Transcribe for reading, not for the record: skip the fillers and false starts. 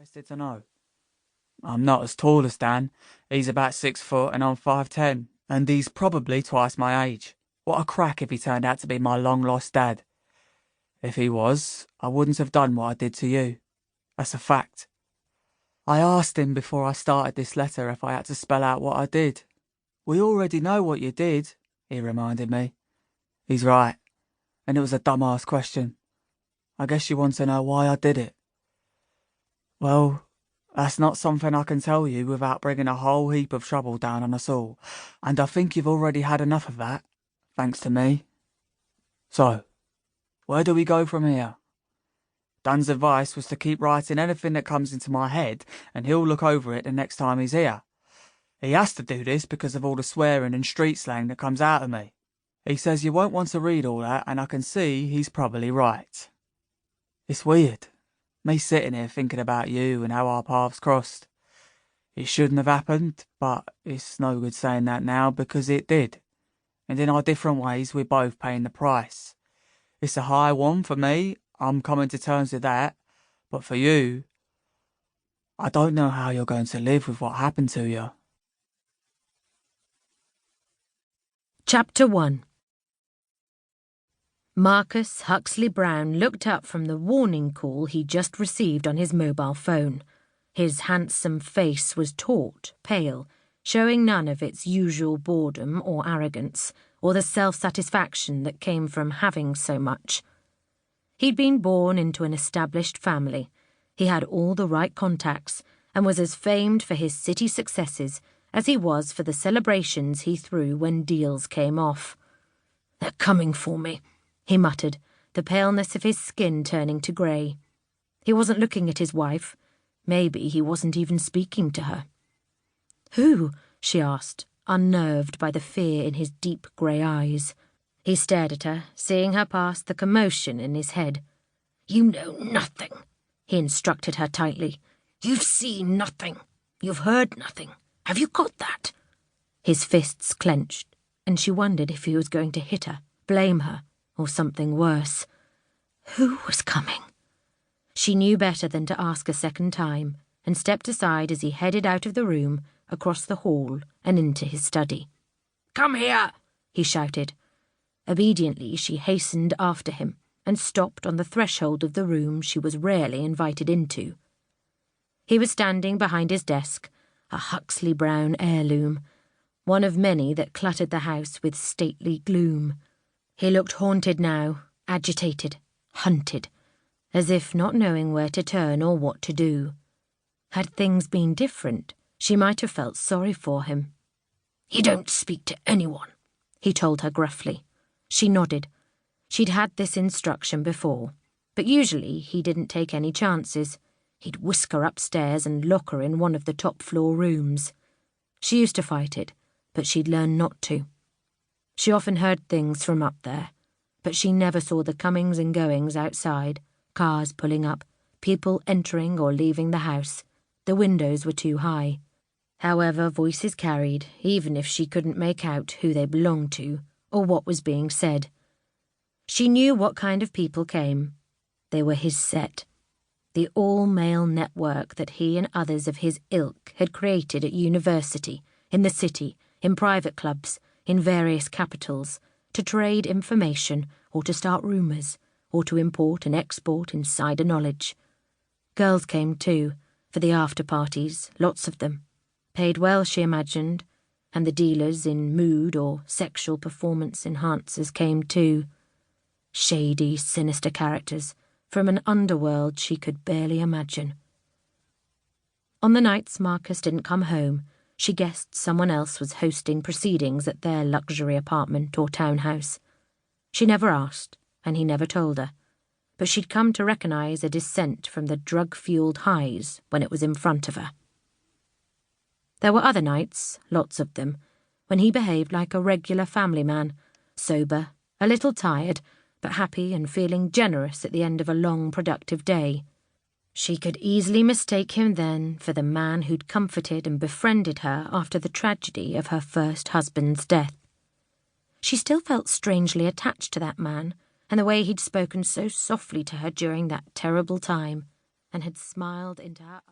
interested to know. I'm not as tall as Dan. He's about 6 foot and I'm 5'10", and he's probably twice my age. What a crack if he turned out to be my long-lost dad. If he was, I wouldn't have done what I did to you. That's a fact. I asked him before I started this letter if I had to spell out what I did. We already know what you did, he reminded me. He's right, and it was a dumbass question. I guess you want to know why I did it. Well, that's not something I can tell you without bringing a whole heap of trouble down on us all, and I think you've already had enough of that, thanks to me. So, where do we go from here? Dan's advice was to keep writing anything that comes into my head, and he'll look over it the next time he's here. He has to do this because of all the swearing and street slang that comes out of me. He says you won't want to read all that, and I can see he's probably right. It's weird, me sitting here thinking about you and how our paths crossed. It shouldn't have happened, but it's no good saying that now because it did. And in our different ways, we're both paying the price. It's a high one for me, I'm coming to terms with that, but for you, I don't know how you're going to live with what happened to you. Chapter 1. Marcus Huxley Brown looked up from the warning call he just received on his mobile phone. His handsome face was taut, pale, showing none of its usual boredom or arrogance, or the self-satisfaction that came from having so much. He'd been born into an established family. He had all the right contacts, and was as famed for his city successes as he was for the celebrations he threw when deals came off. "They're coming for me," he muttered, the paleness of his skin turning to grey. He wasn't looking at his wife. Maybe he wasn't even speaking to her. "Who?" she asked, unnerved by the fear in his deep grey eyes. He stared at her, seeing her past the commotion in his head. "You know nothing," he instructed her tightly. "You've seen nothing. You've heard nothing. Have you got that?" His fists clenched, and she wondered if he was going to hit her, blame her, or something worse. Who was coming? She knew better than to ask a second time, and stepped aside as he headed out of the room, across the hall, and into his study. "Come here!" he shouted. Obediently, she hastened after him, and stopped on the threshold of the room she was rarely invited into. He was standing behind his desk, a Huxley Brown heirloom, one of many that cluttered the house with stately gloom. He looked haunted now, agitated, hunted, as if not knowing where to turn or what to do. Had things been different, she might have felt sorry for him. "He don't speak to anyone," he told her gruffly. She nodded. She'd had this instruction before, but usually he didn't take any chances. He'd whisk her upstairs and lock her in one of the top-floor rooms. She used to fight it, but she'd learned not to. She often heard things from up there, but she never saw the comings and goings outside, cars pulling up, people entering or leaving the house. The windows were too high. However, voices carried, even if she couldn't make out who they belonged to, or what was being said. She knew what kind of people came. They were his set. The all-male network that he and others of his ilk had created at university, in the city, in private clubs, in various capitals, to trade information or to start rumours, or to import and export insider knowledge. Girls came too, for the after-parties, lots of them. Paid well, she imagined, and the dealers in mood or sexual performance enhancers came too. Shady, sinister characters from an underworld she could barely imagine. On the nights Marcus didn't come home, she guessed someone else was hosting proceedings at their luxury apartment or townhouse. She never asked, and he never told her, but she'd come to recognise a descent from the drug-fuelled highs when it was in front of her. There were other nights, lots of them, when he behaved like a regular family man, sober, a little tired, but happy and feeling generous at the end of a long, productive day. She could easily mistake him then for the man who'd comforted and befriended her after the tragedy of her first husband's death. She still felt strangely attached to that man, and the way he'd spoken so softly to her during that terrible time, and had smiled into her